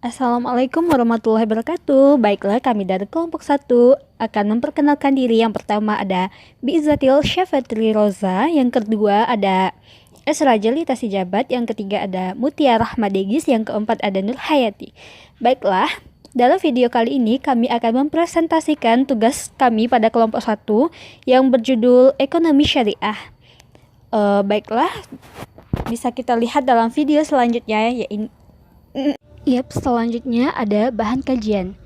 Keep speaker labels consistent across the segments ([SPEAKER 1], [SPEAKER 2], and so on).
[SPEAKER 1] Assalamualaikum warahmatullahi wabarakatuh. Baiklah, kami dari kelompok 1 akan memperkenalkan diri. Yang pertama ada Biizatil Syafatri Roza, yang kedua ada S. Rajali Tasijabat, yang ketiga ada Mutia Rahmadegis, yang keempat ada Nur Hayati. Baiklah, dalam video kali ini kami akan mempresentasikan tugas kami pada kelompok 1 yang berjudul Ekonomi Syariah. Baiklah, bisa kita lihat dalam video selanjutnya, yaitu selanjutnya ada bahan kajian.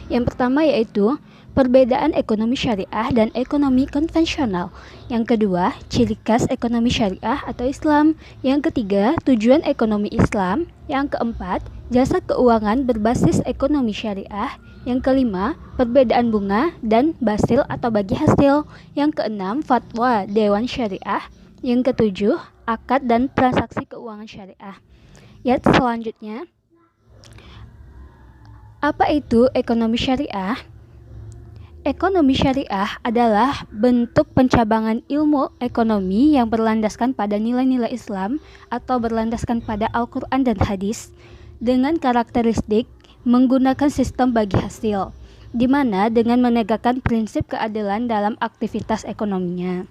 [SPEAKER 1] Yang pertama yaitu perbedaan ekonomi syariah dan ekonomi konvensional. Yang kedua, ciri khas ekonomi syariah atau Islam. Yang ketiga, tujuan ekonomi Islam. Yang keempat, jasa keuangan berbasis ekonomi syariah. Yang kelima, perbedaan bunga dan basil atau bagi hasil. Yang keenam, fatwa Dewan Syariah. Yang ketujuh, akad dan transaksi keuangan syariah. Selanjutnya, apa itu ekonomi syariah? Ekonomi syariah adalah bentuk pencabangan ilmu ekonomi yang berlandaskan pada nilai-nilai Islam atau berlandaskan pada Al-Quran dan hadis dengan karakteristik menggunakan sistem bagi hasil, di mana dengan menegakkan prinsip keadilan dalam aktivitas ekonominya.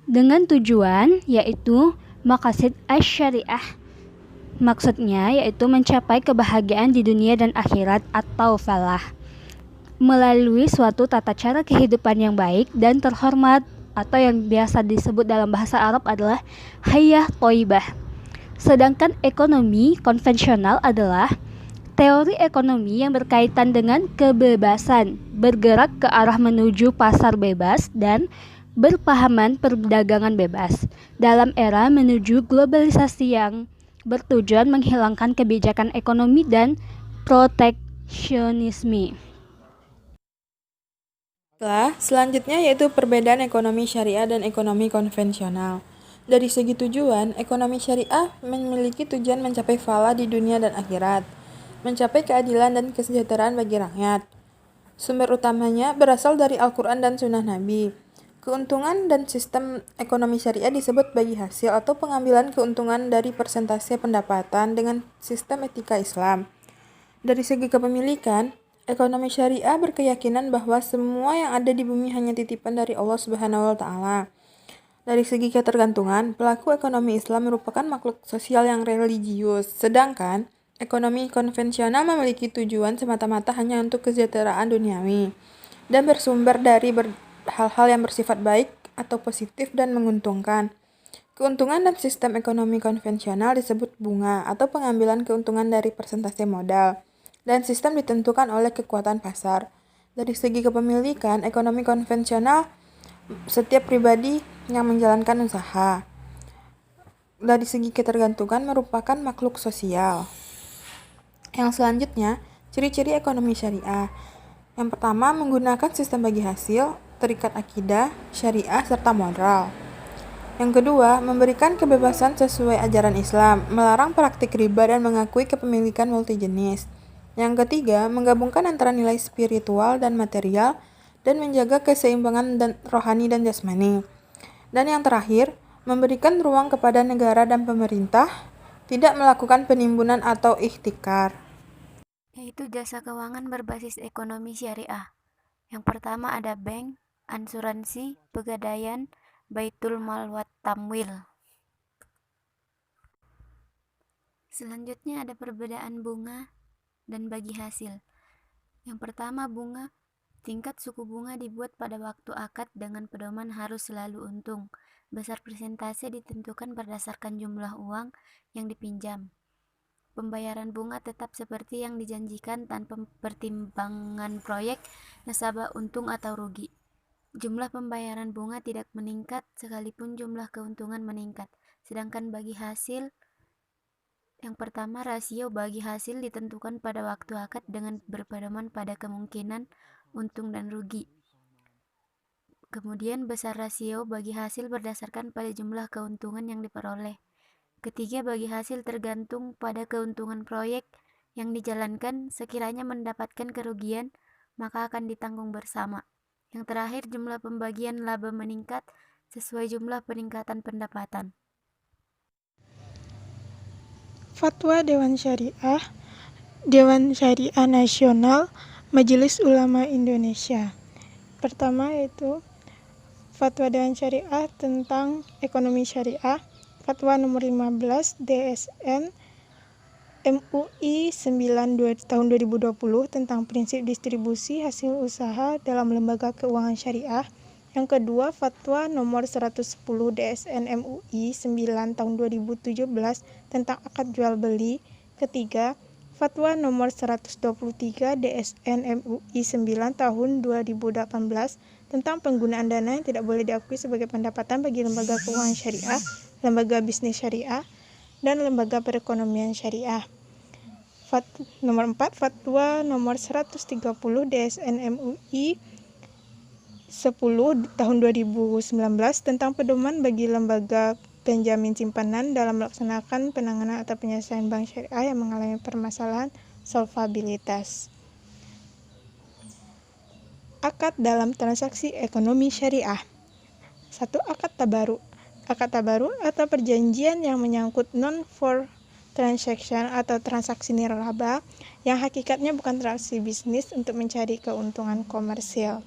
[SPEAKER 1] Dengan tujuan yaitu maqasid asy-syariah. Maksudnya yaitu mencapai kebahagiaan di dunia dan akhirat atau falah melalui suatu tata cara kehidupan yang baik dan terhormat, atau yang biasa disebut dalam bahasa Arab adalah hayah thayyibah. Sedangkan ekonomi konvensional adalah teori ekonomi yang berkaitan dengan kebebasan, bergerak ke arah menuju pasar bebas dan berpahaman perdagangan bebas dalam era menuju globalisasi yang bertujuan menghilangkan kebijakan ekonomi dan proteksionisme.
[SPEAKER 2] Selanjutnya yaitu perbedaan ekonomi syariah dan ekonomi konvensional. Dari segi tujuan, ekonomi syariah memiliki tujuan mencapai falah di dunia dan akhirat, mencapai keadilan dan kesejahteraan bagi rakyat. Sumber utamanya berasal dari Al-Quran dan Sunnah Nabi. Keuntungan dan sistem ekonomi syariah disebut bagi hasil atau pengambilan keuntungan dari persentase pendapatan dengan sistem etika Islam. Dari segi kepemilikan, ekonomi syariah berkeyakinan bahwa semua yang ada di bumi hanya titipan dari Allah Subhanahu wa taala. Dari segi ketergantungan, pelaku ekonomi Islam merupakan makhluk sosial yang religius, sedangkan ekonomi konvensional memiliki tujuan semata-mata hanya untuk kesejahteraan duniawi dan bersumber dari hal-hal yang bersifat baik atau positif dan menguntungkan. Keuntungan dan sistem ekonomi konvensional disebut bunga atau pengambilan keuntungan dari persentase modal, dan sistem ditentukan oleh kekuatan pasar. Dari segi kepemilikan, ekonomi konvensional setiap pribadi yang menjalankan usaha. Dari segi ketergantungan merupakan makhluk sosial. Yang selanjutnya, ciri-ciri ekonomi syariah. Yang pertama, menggunakan sistem bagi hasil, terikat akidah, syariah, serta moral. Yang kedua, memberikan kebebasan sesuai ajaran Islam, melarang praktik riba dan mengakui kepemilikan multijenis. Yang ketiga, menggabungkan antara nilai spiritual dan material dan menjaga keseimbangan dan rohani dan jasmani. Dan yang terakhir, memberikan ruang kepada negara dan pemerintah, tidak melakukan penimbunan atau ihtikar.
[SPEAKER 3] Yaitu jasa keuangan berbasis ekonomi syariah. Yang pertama ada bank, asuransi, pegadaian, baitul mal wa tamwil. Selanjutnya ada perbedaan bunga dan bagi hasil. Yang pertama bunga, tingkat suku bunga dibuat pada waktu akad dengan pedoman harus selalu untung. Besar persentase ditentukan berdasarkan jumlah uang yang dipinjam. Pembayaran bunga tetap seperti yang dijanjikan tanpa pertimbangan proyek, nasabah untung atau rugi. Jumlah pembayaran bunga tidak meningkat sekalipun jumlah keuntungan meningkat. Sedangkan bagi hasil, yang pertama rasio bagi hasil ditentukan pada waktu akad dengan berpedoman pada kemungkinan untung dan rugi. Kemudian besar rasio bagi hasil berdasarkan pada jumlah keuntungan yang diperoleh. Ketiga, bagi hasil tergantung pada keuntungan proyek yang dijalankan. Sekiranya mendapatkan kerugian, maka akan ditanggung bersama. Yang terakhir, jumlah pembagian laba meningkat sesuai jumlah peningkatan pendapatan.
[SPEAKER 4] Fatwa Dewan Syariah Dewan Syariah Nasional, Majelis Ulama Indonesia. Pertama yaitu Fatwa Dewan Syariah tentang Ekonomi Syariah, Fatwa nomor 15 DSN MUI 92 tahun 2020 tentang prinsip distribusi hasil usaha dalam lembaga keuangan syariah. Yang kedua, Fatwa nomor 110 DSN MUI 9 tahun 2017 tentang akad jual beli. Ketiga, Fatwa nomor 123 DSN MUI 9 tahun 2018 tentang penggunaan dana yang tidak boleh diakui sebagai pendapatan bagi lembaga keuangan syariah, lembaga bisnis syariah, dan lembaga perekonomian syariah. Nomor 4, Fatwa nomor 130 DSN MUI 10 tahun 2019 tentang pedoman bagi lembaga penjamin simpanan dalam melaksanakan penanganan atau penyelesaian bank syariah yang mengalami permasalahan solvabilitas. Akad dalam transaksi ekonomi syariah. 1. Akad tabaru. Akad tabaru atau perjanjian yang menyangkut non-for transaction atau transaksi nirlaba yang hakikatnya bukan transaksi bisnis untuk mencari keuntungan komersial.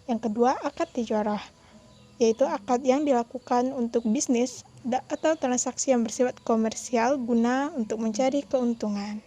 [SPEAKER 4] Yang kedua, akad tijarah, yaitu akad yang dilakukan untuk bisnis atau transaksi yang bersifat komersial guna untuk mencari keuntungan.